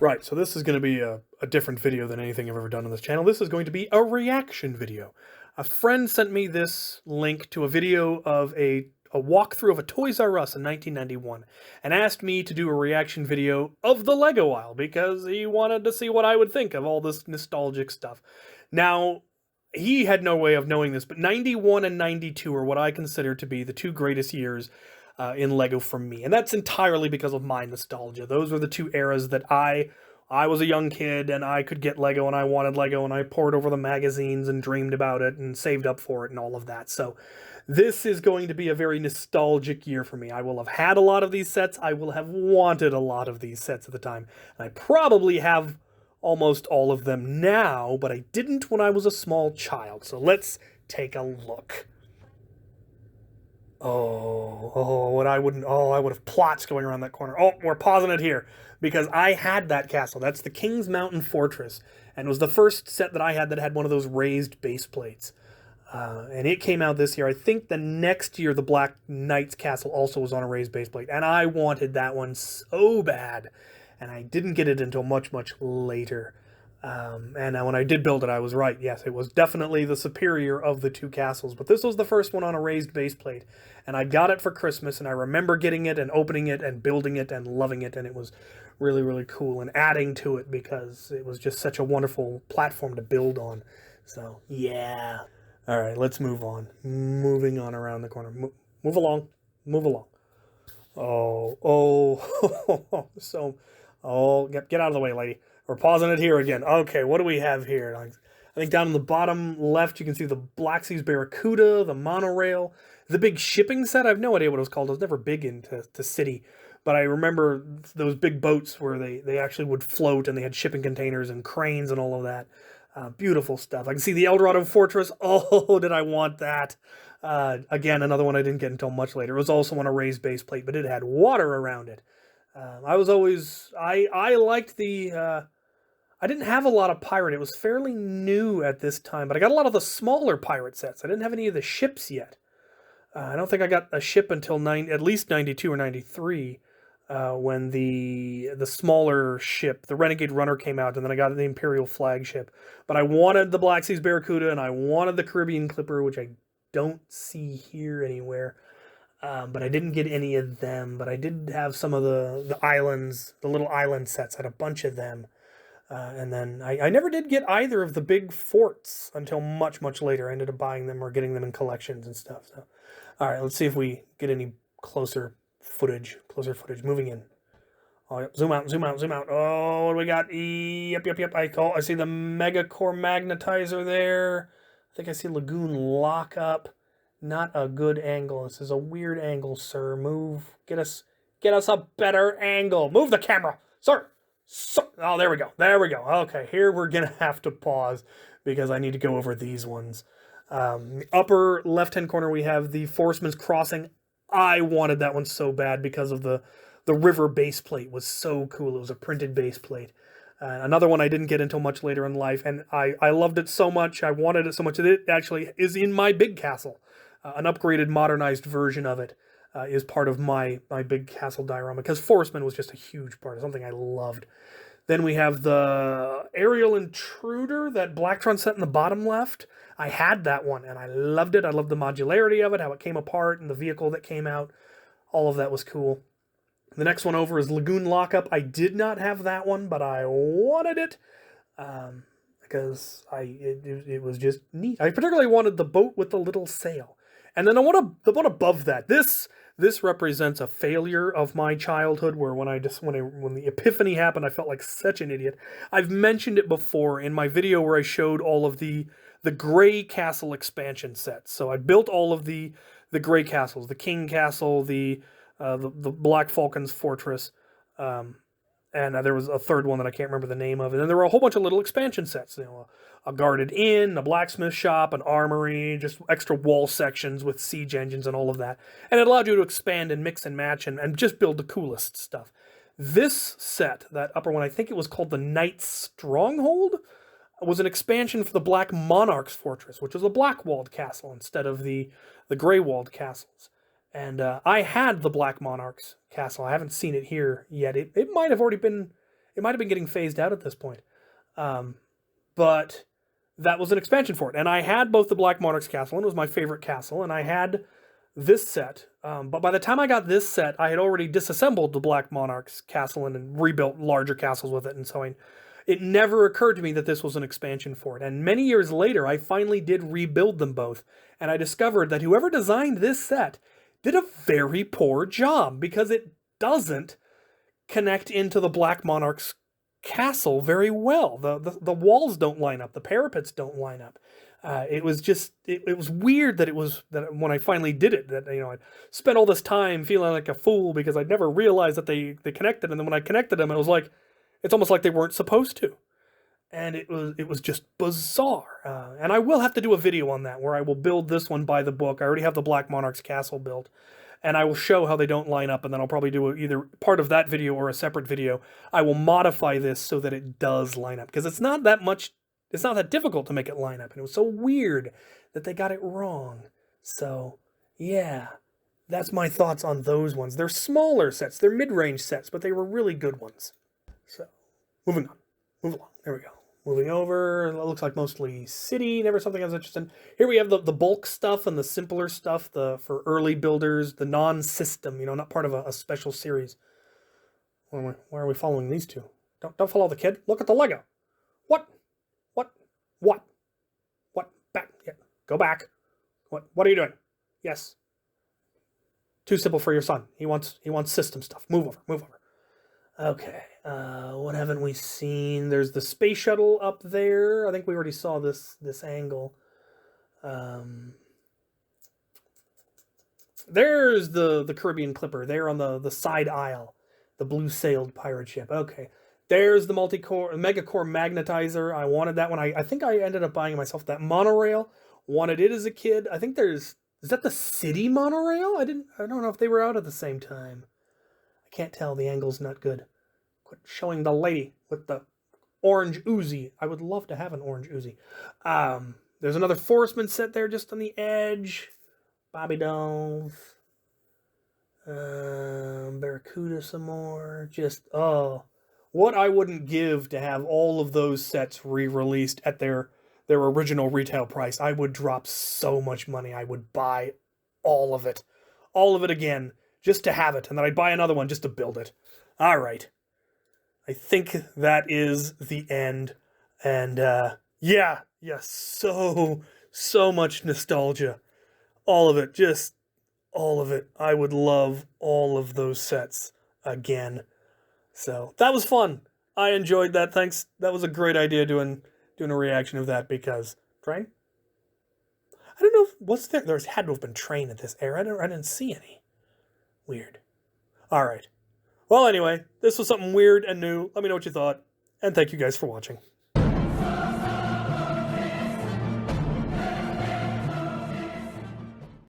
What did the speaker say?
Right, so this is going to be a different video than anything I've ever done on this channel. This is going to be a reaction video. A friend sent me this link to a video of a walkthrough of a Toys R Us in 1991 and asked me to do a reaction video of the Lego aisle because he wanted to see what I would think of all this nostalgic stuff. Now, he had no way of knowing this, but 91 and 92 are what I consider to be the two greatest years in Lego for me. And that's entirely because of my nostalgia. Those were the two eras that I was a young kid and I could get Lego and I wanted Lego and I pored over the magazines and dreamed about it and saved up for it and all of that. So this is going to be a very nostalgic year for me. I will have had a lot of these sets. I will have wanted a lot of these sets at the time. And I probably have almost all of them now, but I didn't when I was a small child. So let's take a look. I would have plots going around that corner. Oh, we're pausing it here because I had that castle. That's the King's Mountain Fortress, and it was the first set that I had that had one of those raised base plates. And it came out this year. I think the next year, the Black Knight's castle also was on a raised base plate, and I wanted that one so bad, and I didn't get it until much, much later. And when I did build it, I was right. Yes, it was definitely the superior of the two castles. But this was the first one on a raised base plate. And I got it for Christmas, and I remember getting it and opening it and building it and loving it. And it was really, really cool and adding to it because it was just such a wonderful platform to build on. So, yeah. All right, let's move on. Moving on around the corner. Move along. Move along. Get out of the way, lady. We're pausing it here again. Okay, what do we have here? I think down in the bottom left, you can see the Black Sea's Barracuda, the Monorail, the big shipping set. I have no idea what it was called. I was never big into city, but I remember those big boats where they actually would float and they had shipping containers and cranes and all of that. Beautiful stuff. I can see the Dorado Fortress. Oh, did I want that? Again, another one I didn't get until much later. It was also on a raised base plate, but it had water around it. I liked the... I didn't have a lot of pirate. It was fairly new at this time, but I got a lot of the smaller pirate sets. I didn't have any of the ships yet. I don't think I got a ship until at least 92 or 93, when the smaller ship, the Renegade Runner, came out, and then I got the Imperial flagship. But I wanted the Black Sea's Barracuda, and I wanted the Caribbean Clipper, which I don't see here anywhere. But I didn't get any of them. But I did have some of the islands, the little island sets. I had a bunch of them. And then I never did get either of the big forts until much, much later. I ended up buying them or getting them in collections and stuff. So, all right, let's see if we get any closer footage. Moving in. Oh, yep. Zoom out. Oh, what do we got? Yep. I see the Mega Core Magnetizer there. I think I see Lagoon Lock-Up. Not a good angle. This is a weird angle, sir. Move. Get us a better angle. Move the camera, sir. Oh, there we go. Okay, here we're going to have to pause because I need to go over these ones. The upper left-hand corner, we have the Forestman's Crossing. I wanted that one so bad because of the river base plate was so cool. It was a printed base plate. Another one I didn't get until much later in life, and I loved it so much. I wanted it so much that it actually is in my big castle. An upgraded, modernized version of it. Is part of my big castle diorama, because Forestman was just a huge part of something I loved. Then we have the aerial Intruder, that Blacktron set in the bottom left. I had that one, and I loved it. I loved the modularity of it, how it came apart, and the vehicle that came out. All of that was cool. The next one over is Lagoon Lock-Up. I did not have that one, but I wanted it because it was just neat. I particularly wanted the boat with the little sail. And then I want the one above that. This represents a failure of my childhood, where when the epiphany happened, I felt like such an idiot. I've mentioned it before in my video where I showed all of the Gray Castle expansion sets. So I built all of the Gray Castles, the King Castle, the Black Falcons Fortress, and there was a third one that I can't remember the name of. And then there were a whole bunch of little expansion sets, a guarded inn, a blacksmith shop, an armory, just extra wall sections with siege engines and all of that. And it allowed you to expand and mix and match and just build the coolest stuff. This set, that upper one, I think it was called the Knight's Stronghold, was an expansion for the Black Monarch's Fortress, which was a black-walled castle instead of the gray-walled castles. And I had the Black Monarch's castle. I haven't seen it here yet. It might have already been It might have been getting phased out at this point. But that was an expansion for it. And I had both the Black Monarch's castle, and it was my favorite castle, and I had this set. But by the time I got this set, I had already disassembled the Black Monarch's castle and rebuilt larger castles with it and so on. It never occurred to me that this was an expansion for it. And many years later, I finally did rebuild them both. And I discovered that whoever designed this set did a very poor job, because it doesn't connect into the Black Monarch's castle very well. The walls don't line up. The parapets don't line up. It was just, it was weird that when I finally did it, that, I'd spent all this time feeling like a fool because I'd never realized that they connected. And then when I connected them, it was like, it's almost like they weren't supposed to. And it was just bizarre. And I will have to do a video on that where I will build this one by the book. I already have the Black Monarch's castle built. And I will show how they don't line up, and then I'll probably do either part of that video or a separate video. I will modify this so that it does line up, because it's not that difficult to make it line up. And it was so weird that they got it wrong. So, yeah, that's my thoughts on those ones. They're smaller sets, they're mid-range sets, but they were really good ones. So, moving on. Move along. There we go. Moving over, it looks like mostly city, never something I was interested in. Here we have the bulk stuff and the simpler stuff, for early builders, the non-system, not part of a special series. Why are we following these two? Don't follow the kid. Look at the Lego. What? Back. Yeah. Go back. What are you doing? Yes. Too simple for your son. He wants system stuff. Move over. Okay, what haven't we seen? There's the space shuttle up there. I think we already saw this angle. There's the Caribbean Clipper. There on the side aisle. The blue-sailed pirate ship. Okay. There's the mega-core magnetizer. I wanted that one. I think I ended up buying myself that monorail. Wanted it as a kid. I think is that the city monorail? I don't know if they were out at the same time. Can't tell, the angle's not good. Quit showing the lady with the orange Uzi. I would love to have an orange Uzi. There's another Forestman set there just on the edge. Bobby Dolls. Barracuda some more. Just, what I wouldn't give to have all of those sets re-released at their original retail price. I would drop so much money. I would buy all of it. All of it again. Just to have it, and then I'd buy another one just to build it. All right. I think that is the end. And, yeah, so much nostalgia. All of it, just all of it. I would love all of those sets again. So, that was fun. I enjoyed that. Thanks. That was a great idea doing a reaction of that, because... Train? I don't know, what's there? There had to have been train at this era. I didn't see any. Weird. Alright. Well, anyway, this was something weird and new. Let me know what you thought, and thank you guys for watching.